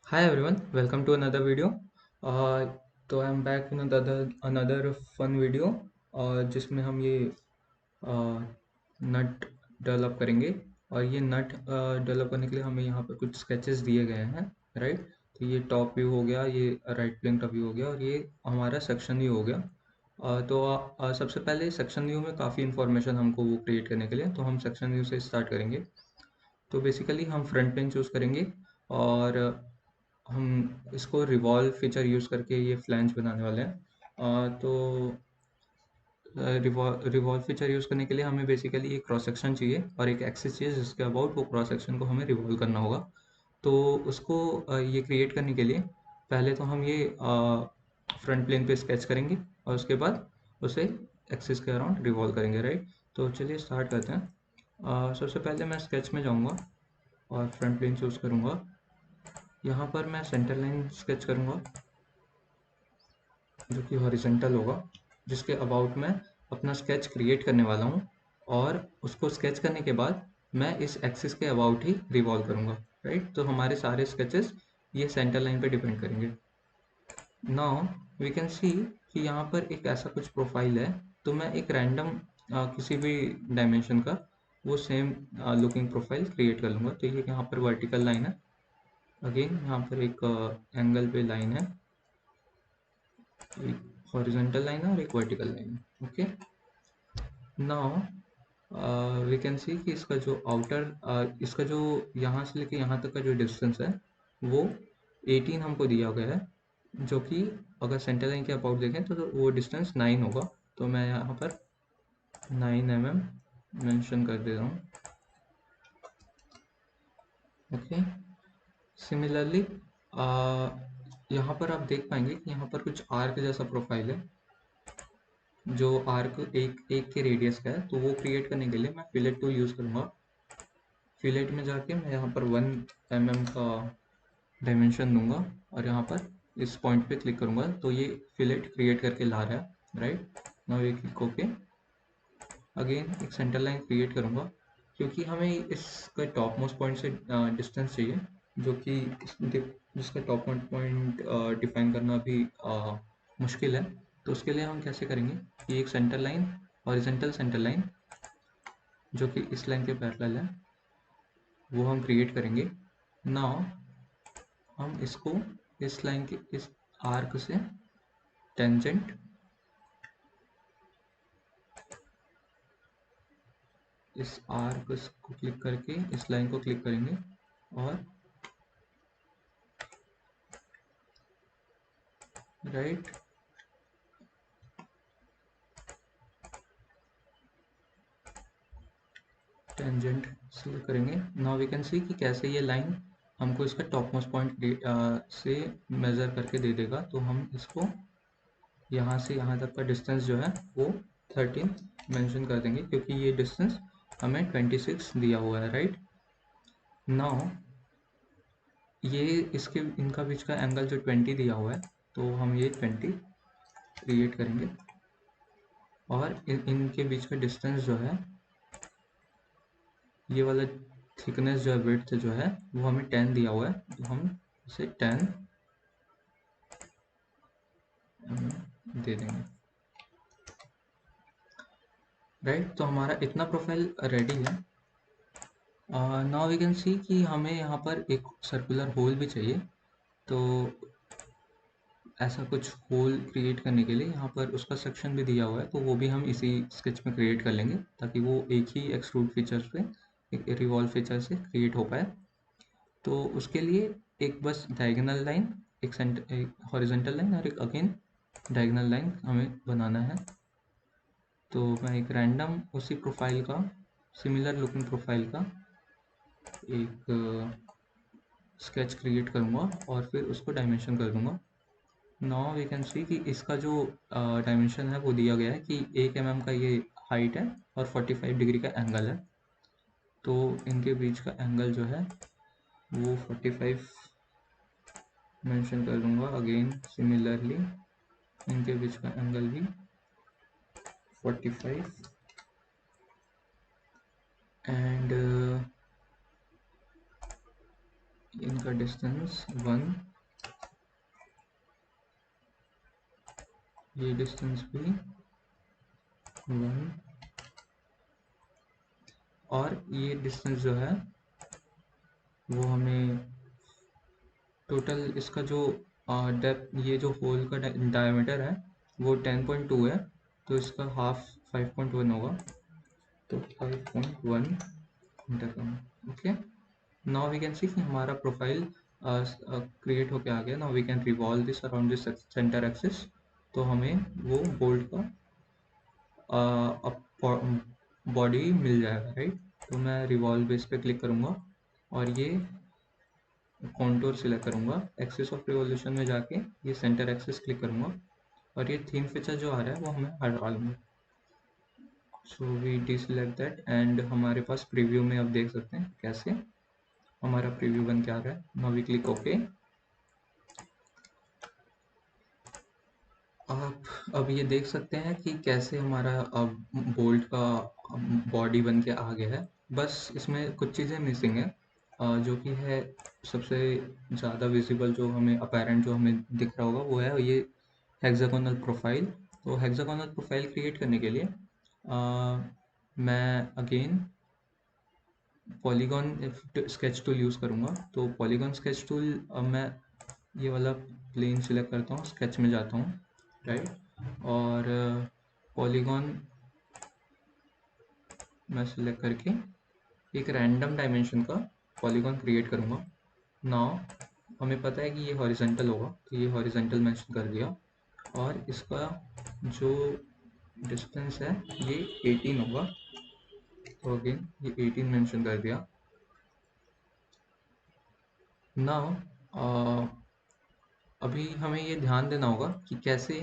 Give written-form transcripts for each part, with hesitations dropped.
Hi everyone, welcome to another video. तो I am back in another fun video जिसमें हम ये नट develop करेंगे। और ये नट डेवलप करने के लिए हमें यहाँ पर कुछ स्केचेस दिए गए हैं, राइट। तो ये टॉप व्यू हो गया, ये राइट प्लेन का व्यू हो गया और ये हमारा सेक्शन व्यू हो गया। सबसे पहले सेक्शन व्यू में काफ़ी इन्फॉर्मेशन हमको वो क्रिएट करने के लिए, तो हम सेक्शन व्यू से स्टार्ट करेंगे। तो बेसिकली हम फ्रंट प्लेन चूज़ करेंगे और हम इसको रिवॉल्व फीचर यूज़ करके ये फ्लैंज बनाने वाले हैं। तो रिवॉल्व फीचर यूज़ करने के लिए हमें बेसिकली एक क्रॉस सेक्शन चाहिए और एक एक्सिस चाहिए जिसके अबाउट वो क्रॉस सेक्शन को हमें रिवॉल्व करना होगा। तो उसको ये क्रिएट करने के लिए पहले तो हम ये फ्रंट प्लेन पे स्केच करेंगे और उसके बाद उसे एक्सिस के अराउंड रिवॉल्व करेंगे, राइट। तो चलिए स्टार्ट करते हैं। सबसे पहले मैं स्केच में जाऊँगा और फ्रंट प्लेन चूज़ करूँगा। यहाँ पर मैं सेंटर लाइन स्केच करूँगा जो कि हॉरिजेंटल होगा, जिसके अबाउट मैं अपना स्केच क्रिएट करने वाला हूँ। और उसको स्केच करने के बाद मैं इस एक्सिस के अबाउट ही रिवॉल्व करूँगा, राइट। तो हमारे सारे स्केचेस ये सेंटर लाइन पे डिपेंड करेंगे। नाउ वी कैन सी कि यहाँ पर एक ऐसा कुछ प्रोफाइल है। तो मैं एक रैंडम किसी भी डायमेंशन का वो सेम लुकिंग प्रोफाइल क्रिएट कर लूँगा। तो ये यहाँ पर वर्टिकल लाइन है, अगेन यहाँ पर एक एंगल पे लाइन है, एक हॉरिजॉन्टल लाइन है और एक वर्टिकल लाइन है। Okay, now we can see कि इसका जो इसका जो यहाँ से लेके यहाँ तक का जो डिस्टेंस है वो 18 हमको दिया गया है, जो कि अगर सेंटर लाइन के अबाउट देखें तो वो डिस्टेंस 9 होगा। तो मैं यहाँ पर 9 mm मेंशन कर दे रहा हूँ। ओके, सिमिलरली यहाँ पर आप देख पाएंगे कि यहाँ पर कुछ आर्क जैसा प्रोफाइल है जो आर्क एक एक के रेडियस का है। तो वो क्रिएट करने के लिए मैं फिलेट टूल यूज़ करूँगा। फिलेट में जाके मैं यहाँ पर 1 mm का डायमेंशन दूंगा और यहाँ पर इस पॉइंट पे क्लिक करूँगा तो ये फिलेट क्रिएट करके ला रहा है, राइट। नाउ ये क्लिक ओके, अगेन एक सेंटर लाइन क्रिएट करूँगा क्योंकि हमें इसका टॉप मोस्ट पॉइंट से डिस्टेंस चाहिए, जो कि जिसका टॉप मोस्ट पॉइंट डिफाइन करना भी मुश्किल है। तो उसके लिए हम कैसे करेंगे कि एक centre line, horizontal centre line जो कि इस लाइन के पैरेलल है, वो हम क्रिएट करेंगे। नाउ हम इसको इस लाइन के इस आर्क से टेंजेंट इस आर्क को क्लिक करके इस लाइन को क्लिक करेंगे और राइट टेंजेंट सिलेक्ट करेंगे। नाउ वी कैन सी कि कैसे ये लाइन हमको इसका टॉप मोस्ट पॉइंट से मेज़र करके दे देगा। तो हम इसको यहाँ से यहाँ तक का डिस्टेंस जो है वो 13 मेंशन कर देंगे क्योंकि ये डिस्टेंस हमें 26 दिया हुआ है, राइट। नाउ ये इसके इनका बीच का एंगल जो 20 दिया हुआ है, तो हम ये 20 क्रिएट करेंगे और इनके बीच का डिस्टेंस जो है, ये वाला थिकनेस जो है, विड्थ जो है वो हमें 10 दिया हुआ है। तो हम इसे 10 दे देंगे, राइट। तो हमारा इतना प्रोफाइल रेडी है। नाउ वी कैन सी कि हमें यहाँ पर एक सर्कुलर होल भी चाहिए। तो ऐसा कुछ होल क्रिएट करने के लिए यहाँ पर उसका सेक्शन भी दिया हुआ है, तो वो भी हम इसी स्केच में क्रिएट कर लेंगे ताकि वो एक ही एक्सट्रूड फीचर पे एक रिवॉल्व फीचर से क्रिएट हो पाए। तो उसके लिए एक बस डायगोनल लाइन, एक हॉरिजॉन्टल लाइन और एक अगेन डायगोनल लाइन हमें बनाना है। तो मैं एक रैंडम उसी प्रोफाइल का, सिमिलर लुकिंग प्रोफाइल का एक स्केच क्रिएट करूँगा और फिर उसको डायमेंशन कर दूँगा। नाउ वी कैन सी कि इसका जो डायमेंशन है वो दिया गया है कि 1 mm का ये हाइट है और 45 डिग्री का एंगल है। तो इनके बीच का एंगल जो है वो 45 मेंशन कर दूंगा। अगेन सिमिलरली इनके बीच का एंगल भी 45 एंड इनका डिस्टेंस 1, ये डिस्टेंस भी 1, और ये डिस्टेंस जो है वो हमें टोटल इसका जो डेप्थ, ये जो होल का डायमीटर है वो 10.2 है, तो इसका हाफ 5.1 होगा, तो 5.1 इंटर करना। Okay, now we can see कि हमारा प्रोफाइल क्रिएट होके आ गया। Now we can revolve this around this centre axis, तो हमें वो बोल्ट का बॉडी मिल जाएगा, राइट। तो मैं रिवॉल्व बेस पे क्लिक करूँगा और ये कॉन्टूर सिलेक्ट करूँगा, एक्सिस ऑफ रिवॉल्यूशन में जाके ये सेंटर एक्सिस क्लिक करूँगा और ये थीम फीचर जो आ रहा है वो हमें हटा लूँगा। So we deselect that and हमारे पास प्रीव्यू में अब देख सकते हैं कैसे हमारा प्रीव्यू बन के आ रहा है। Now we click okay. आप अब ये देख सकते हैं कि कैसे हमारा अब बोल्ट का बॉडी बन के आ गया है। बस इसमें कुछ चीज़ें मिसिंग है, जो कि है सबसे ज़्यादा विजिबल जो हमें अपेरेंट जो हमें दिख रहा होगा वो है ये हेक्सागोनल प्रोफाइल। तो हेक्सागोनल प्रोफाइल क्रिएट करने के लिए मैं again polygon sketch tool use करूँगा। तो पॉलीगॉन स्केच टूल मैं ये वाला प्लेन सिलेक्ट करता हूँ, स्केच में जाता हूँ, राइट, और पॉलीगॉन मैं सिलेक्ट करके एक रैंडम डायमेंशन का पॉलीगॉन क्रिएट करूँगा। नाउ हमें पता है कि ये हॉरिजेंटल होगा, तो ये हॉरिजेंटल मेंशन कर दिया, और इसका जो डिस्टेंस है ये 18 होगा, तो अगेन ये 18 मेंशन कर दिया। नाउ अभी हमें ये ध्यान देना होगा कि कैसे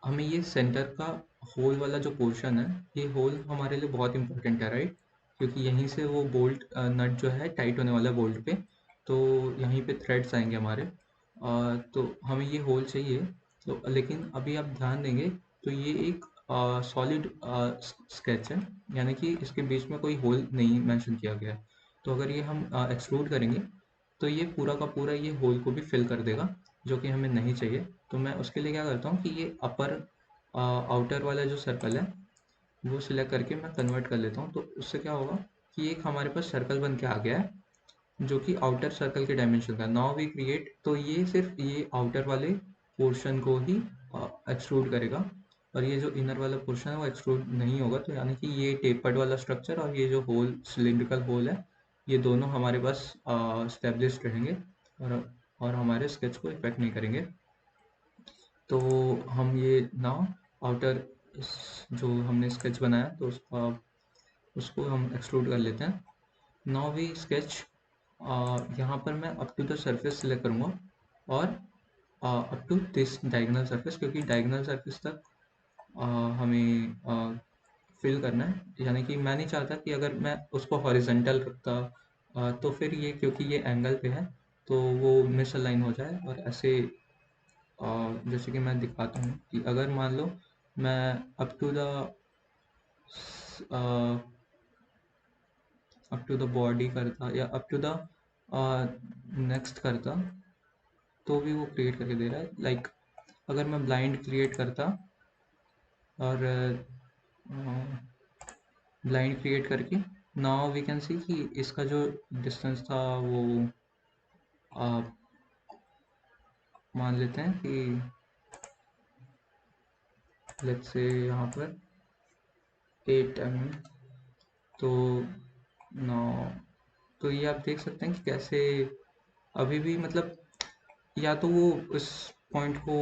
हमें ये सेंटर का होल वाला जो पोर्शन है, ये होल हमारे लिए बहुत इंपॉर्टेंट है, राइट, क्योंकि यहीं से वो बोल्ट नट जो है टाइट होने वाला है बोल्ट पे, तो यहीं पे थ्रेड्स आएंगे हमारे, तो हमें ये होल चाहिए। तो लेकिन अभी आप ध्यान देंगे तो ये एक सॉलिड स्केच है, यानी कि इसके बीच में कोई होल नहीं मेंशन किया गया है। तो अगर ये हम एक्सट्रूड करेंगे तो ये पूरा का पूरा ये होल को भी फिल कर देगा, जो कि हमें नहीं चाहिए। तो मैं उसके लिए क्या करता हूँ कि ये अपर आउटर वाला जो सर्कल है वो सिलेक्ट करके मैं कन्वर्ट कर लेता हूँ। तो उससे क्या होगा कि एक हमारे पास सर्कल बन के आ गया है जो कि आउटर सर्कल के डायमेंशन का। नाउ वी क्रिएट, तो ये सिर्फ ये आउटर वाले पोर्शन को ही एक्सट्रूड करेगा, और ये जो इनर वाला पोर्शन है वो एक्सट्रूड नहीं होगा। तो यानी कि ये टेपर्ड वाला स्ट्रक्चर और ये जो होल सिलिंड्रिकल होल है ये दोनों हमारे पास स्टेब्लिश्ड रहेंगे, और हमारे स्केच को इफेक्ट नहीं करेंगे। तो हम ये नाउ आउटर जो हमने स्केच बनाया तो उसको हम एक्सट्रूड कर लेते हैं। नाउ वी स्केच, यहाँ पर मैं up to the surface select करूँगा और up to this diagonal surface, क्योंकि डायगोनल सरफेस तक हमें फिल करना है। यानी कि मैं नहीं चाहता कि अगर मैं उसको हॉरिजेंटल रखता तो फिर ये क्योंकि ये एंगल पे है तो वो मिस अलाइन हो जाए। और ऐसे जैसे कि मैं दिखाता हूँ कि अगर मान लो मैं अप टू द बॉडी करता या अप टू द नेक्स्ट करता तो भी वो क्रिएट करके दे रहा है। लाइक अगर मैं ब्लाइंड क्रिएट करता और ब्लाइंड क्रिएट करके, नाउ वी कैन सी कि इसका जो डिस्टेंस था वो मान लेते हैं कि लेट्स से यहाँ पर 8 mm। तो नौ, तो ये आप देख सकते हैं कि कैसे अभी भी मतलब या तो वो इस पॉइंट को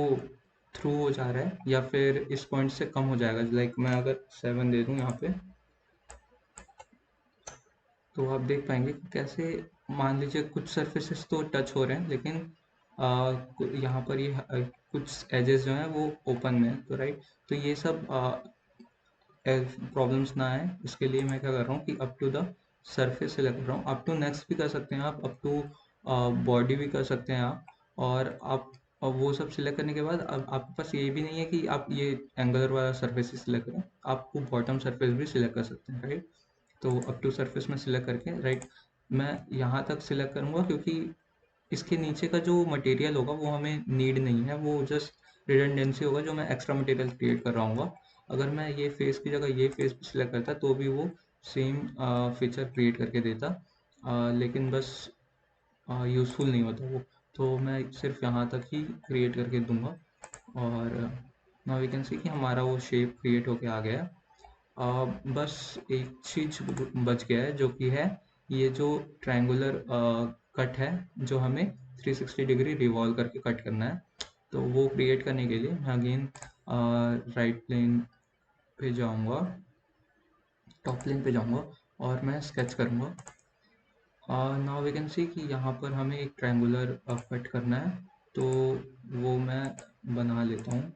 थ्रू हो जा रहा है या फिर इस पॉइंट से कम हो जाएगा। लाइक मैं अगर 7 दे दूँ यहाँ पे तो आप देख पाएंगे कि कैसे मान लीजिए कुछ सरफेसेस तो टच हो रहे हैं लेकिन यहाँ पर ये कुछ एजेस जो हैं वो ओपन में है, तो राइट, तो ये सब प्रॉब्लम्स ना आए इसके लिए मैं क्या कर रहा हूँ कि up to the surface select कर रहा हूँ। अप टू नेक्स्ट भी कर सकते हैं आप, अप टू बॉडी भी कर सकते हैं आप, और आप वो सब सिलेक्ट करने के बाद अब आपके पास ये भी नहीं है कि आप ये एंगुलर वाला सरफेस ही सिलेक्ट करें, आपको बॉटम सरफेस भी सिलेक्ट कर सकते हैं, राइट। तो अप टू सरफेस में सिलेक्ट करके, राइट, मैं यहाँ तक सिलेक्ट करूँगा क्योंकि इसके नीचे का जो मटेरियल होगा वो हमें नीड नहीं है, वो जस्ट रिडंडेंसी होगा जो मैं एक्स्ट्रा मटेरियल क्रिएट कर रहा हूँ। अगर मैं ये फेस की जगह ये फेस सिलेक्ट करता तो भी वो सेम फीचर क्रिएट करके देता, लेकिन बस यूज़फुल नहीं होता वो। तो मैं सिर्फ यहाँ तक ही क्रिएट करके दूंगा और नाउ वी कैन सी कि हमारा वो शेप क्रिएट होके आ गया है। बस एक चीज बच गया है जो कि है ये जो ट्रायंगुलर कट है जो हमें 360 डिग्री रिवॉल्व करके कट करना है। तो वो क्रिएट करने के लिए मैं अगेन राइट प्लेन पे जाऊंगा, टॉप प्लेन पे जाऊंगा और मैं स्केच करूंगा। नाउ वी कैन सी कि यहाँ पर हमें एक ट्रायंगुलर कट करना है, तो वो मैं बना लेता हूँ।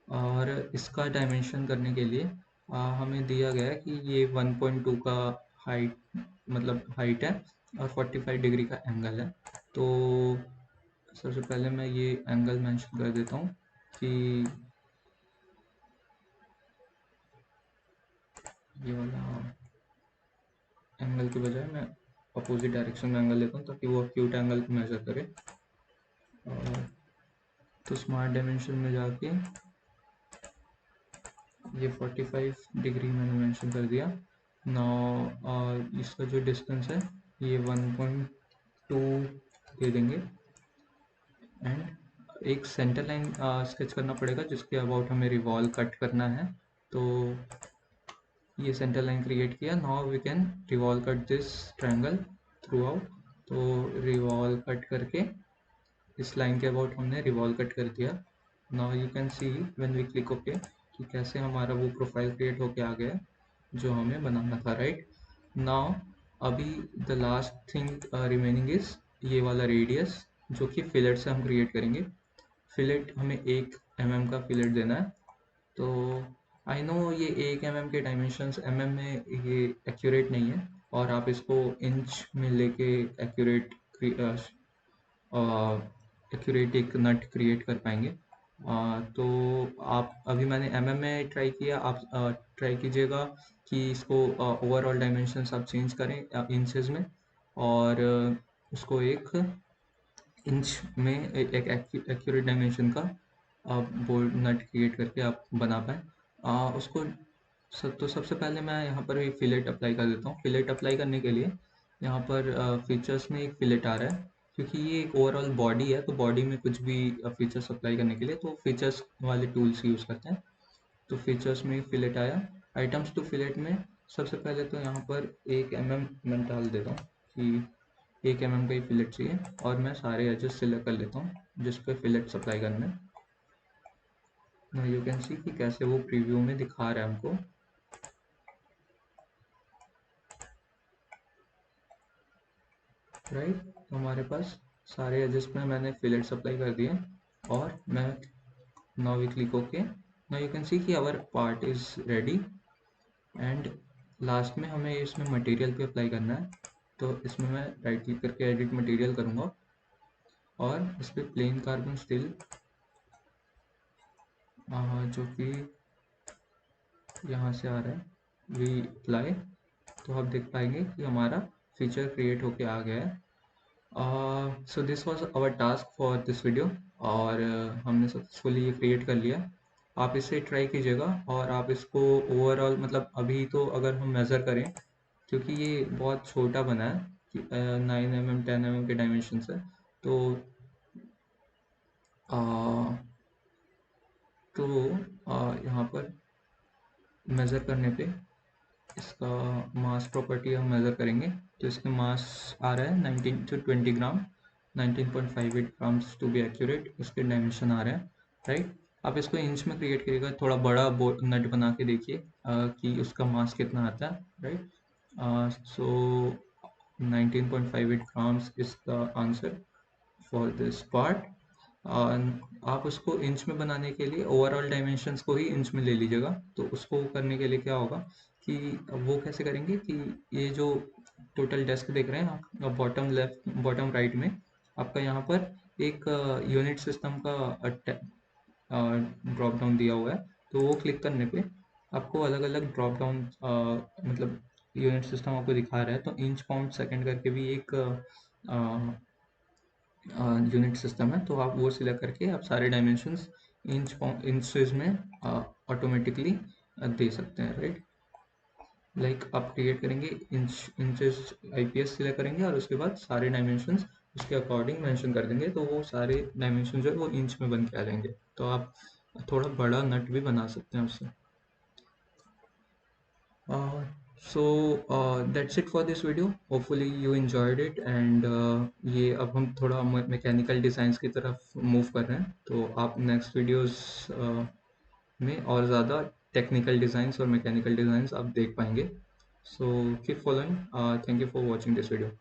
और इसका डायमेंशन करने के लिए हमें दिया गया है कि ये 1.2 का हाइट मतलब हाइट है और 45 डिग्री का एंगल है। तो सबसे पहले मैं ये एंगल मेंशन कर देता हूँ कि ये वाला एंगल के बजाय मैं अपोजिट डायरेक्शन में एंगल लेता हूँ ताकि वो एक्यूट एंगल को मेजर करे। तो स्मार्ट डायमेंशन में जाके ये 45 डिग्री मैंने मेंशन कर दिया। नाउ इसका जो डिस्टेंस है ये 1.2 दे देंगे एंड एक सेंटर लाइन स्केच करना पड़ेगा जिसके अबाउट हमें रिवॉल्व कट करना है। तो ये सेंटर लाइन क्रिएट किया। Now we can revolve cut this triangle throughout. तो रिवॉल्व कट करके इस लाइन के अबाउट हमने रिवॉल्व कट कर दिया। Now you can see when we click okay कि कैसे हमारा वो प्रोफाइल क्रिएट होके आ गया जो हमें बनाना था, राइट। नाउ अभी the last thing remaining is ये वाला रेडियस जो कि फिलेट से हम क्रिएट करेंगे। फिलेट हमें 1 mm का फिलेट देना है। तो आई नो ये 1 mm के डायमेंशंस में ये एक्यूरेट नहीं है और आप इसको इंच में लेके एक्यूरेट एक नट क्रिएट कर पाएंगे। तो आप अभी मैंने में ट्राई किया, आप ट्राई कीजिएगा कि इसको ओवरऑल डायमेंशंस आप चेंज करें इंचेस में और उसको एक इंच में एक एक्यूरेट डायमेंशन का आप बोल्ड नट क्रिएट करके आप बना पाए उसको। तो सबसे पहले मैं यहाँ पर एक फिलेट अप्लाई कर देता हूँ। फिलेट अप्लाई करने के लिए यहाँ पर फीचर्स में एक फिलेट आ रहा है क्योंकि ये एक ओवरऑल बॉडी है, तो बॉडी में कुछ भी फीचर्स अप्लाई करने के लिए तो फीचर्स वाले टूल्स यूज़ करते हैं। तो फीचर्स में फिलेट आया, आइटम्स टू फिलेट में सबसे पहले तो यहाँ पर 1 mm मैं डाल देता हूँ कि 1 mm का ही फिलेट चाहिए और मैं सारे एजेस सिलेक्ट कर लेता हूँ जिस पे फिलेट अप्लाई करना है। यू कैन सी कि कैसे वो प्रीव्यू में दिखा रहा है हमको, राइट। तो हमारे पास सारे एजेस में मैंने फिलेट्स अप्लाई कर दिए और मैं now we click okay. Now you can see कि our part is ready and last में हमें इसमें मटेरियल पे अप्लाई करना है। तो इसमें मैं राइट क्लिक करके एडिट मटेरियल करूँगा और इस पर प्लेन कार्बन स्टील जो कि यहाँ से आ रहा है वी अप्लाई, तो आप देख पाएंगे कि हमारा फीचर क्रिएट होके आ गया है। So this was our task for this video और हमने सक्सेसफुली ये क्रिएट कर लिया। आप इसे ट्राई कीजिएगा और आप इसको ओवरऑल मतलब अभी तो अगर हम मेज़र करें क्योंकि ये बहुत छोटा बना है कि 9 mm 10 mm के डायमेंशन है। तो आ, यहाँ पर मेज़र करने पे इसका मास प्रॉपर्टी हम मेज़र करेंगे तो इसके मास आ रहा है 19 to 20 gram, 19.58 grams to be accurate इसके डायमेंशन आ रहे हैं, राइट। आप इसको इंच में क्रिएट करिएगा, थोड़ा बड़ा नट बना के देखिए कि उसका मास कितना आता है, right. So 19.58 grams is the answer for this part। आप उसको इंच में बनाने के लिए ओवरऑल डायमेंशंस को ही इंच में ले लीजिएगा। तो उसको करने के लिए क्या होगा कि वो कैसे करेंगे कि ये जो टोटल डेस्क देख रहे हैं आप बॉटम लेफ्ट बॉटम राइट में आपका यहाँ पर एक यूनिट सिस्टम का ड्रॉप डाउन दिया हुआ है। तो वो क्लिक करने पे आपको अलग अलग ड्रॉप डाउन मतलब यूनिट सिस्टम आपको दिखा रहा है। तो इंच पाउंड सेकंड करके भी एक यूनिट सिस्टम है, तो आप वो सिलेक्ट करके आप सारे डायमेंशंस इंचेस में ऑटोमेटिकली दे सकते हैं, राइट। लाइक आप क्रिएट करेंगे इंचेस आईपीएस सिलेक्ट करेंगे और उसके बाद सारे डायमेंशंस उसके अकॉर्डिंग मेंशन कर देंगे, तो वो सारे डायमेंशन जो है वो इंच में बन के आ जाएंगे। तो आप थोड़ा बड़ा नट भी बना सकते हैं उससे। So that's it for this video. Hopefully you enjoyed it and ये अब हम थोड़ा मैकेनिकल डिज़ाइंस की तरफ मूव कर रहे हैं, तो आप नेक्स्ट वीडियोस में और ज़्यादा टेक्निकल डिज़ाइंस और मैकेनिकल डिज़ाइंस आप देख पाएंगे। So keep following. Thank you for watching this video.